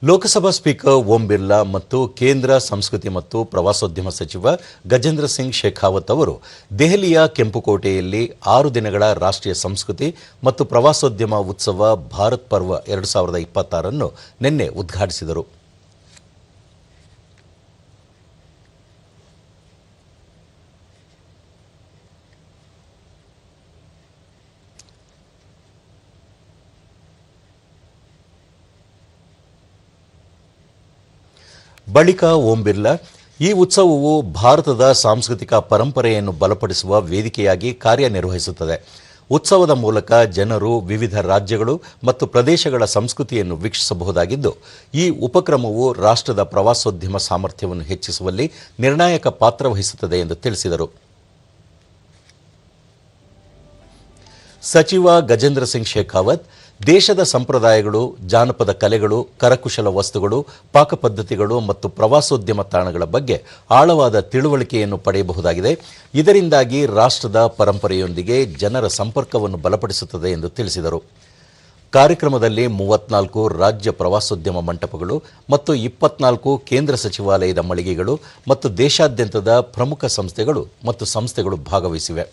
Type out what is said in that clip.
Lok Sabha speaker Om Birla ಮತ್ತು ಕೇಂದ್ರ ಸಂಸ್ಕೃತಿ ಮತ್ತು ಪ್ರವಾಸೋದ್ಯಮ ಸಚಿವ ಗಜೇಂದ್ರ ಸಿಂಗ್ ಶೇಖಾವತ್ ಅವರು ದೆಹಲಿಯ ಕೆಂಪುಕೋಟೆಯಲ್ಲಿ 6 ದಿನಗಳ ರಾಷ್ಟ್ರೀಯ ಸಂಸ್ಕೃತಿ ಮತ್ತು ಪ್ರವಾಸೋದ್ಯಮ ಉತ್ಸವ ಭಾರತ್ ಪರ್ವ 2026 ಅನ್ನು ನಿನ್ನೆ ಉದ್ಘಾಟಿಸಿದರು. ಬಳಿಕ ಓಂ ಬಿರ್ಲಾ, ಈ ಉತ್ಸವವು ಭಾರತದ ಸಾಂಸ್ಕೃತಿಕ ಪರಂಪರೆಯನ್ನು ಬಲಪಡಿಸುವ ವೇದಿಕೆಯಾಗಿ ಕಾರ್ಯನಿರ್ವಹಿಸುತ್ತದೆ. ಉತ್ಸವದ ಮೂಲಕ ಜನರು ವಿವಿಧ ರಾಜ್ಯಗಳು ಮತ್ತು ಪ್ರದೇಶಗಳ ಸಂಸ್ಕೃತಿಯನ್ನು ವೀಕ್ಷಿಸಬಹುದಾಗಿದ್ದು, ಈ ಉಪಕ್ರಮವು ರಾಷ್ಟ್ರದ ಪ್ರವಾಸೋದ್ಯಮ ಸಾಮರ್ಥ್ಯವನ್ನು ಹೆಚ್ಚಿಸುವಲ್ಲಿ ನಿರ್ಣಾಯಕ ಪಾತ್ರ ವಹಿಸುತ್ತದೆ ಎಂದು ತಿಳಿಸಿದರು. ಸಚಿವ ಗಜೇಂದ್ರ ಸಿಂಗ್ ಶೇಖಾವತ್, ದೇಶದ ಸಂಪ್ರದಾಯಗಳು, ಜಾನಪದ ಕಲೆಗಳು, ಕರಕುಶಲ ವಸ್ತುಗಳು, ಪಾಕಪದ್ಧತಿಗಳು ಮತ್ತು ಪ್ರವಾಸೋದ್ಯಮ ತಾಣಗಳ ಬಗ್ಗೆ ಆಳವಾದ ತಿಳುವಳಿಕೆಯನ್ನು ಪಡೆಯಬಹುದಾಗಿದೆ. ಇದರಿಂದಾಗಿ ರಾಷ್ಟ್ರದ ಪರಂಪರೆಯೊಂದಿಗೆ ಜನರ ಸಂಪರ್ಕವನ್ನು ಬಲಪಡಿಸುತ್ತದೆ ಎಂದು ತಿಳಿಸಿದರು. ಕಾರ್ಯಕ್ರಮದಲ್ಲಿ 34 ರಾಜ್ಯ ಪ್ರವಾಸೋದ್ಯಮ ಮಂಟಪಗಳು ಮತ್ತು 24 ಕೇಂದ್ರ ಸಚಿವಾಲಯದ ಮಳಿಗೆಗಳು ಮತ್ತು ದೇಶಾದ್ಯಂತದ ಪ್ರಮುಖ ಸಂಸ್ಥೆಗಳು ಭಾಗವಹಿಸಿವೆ.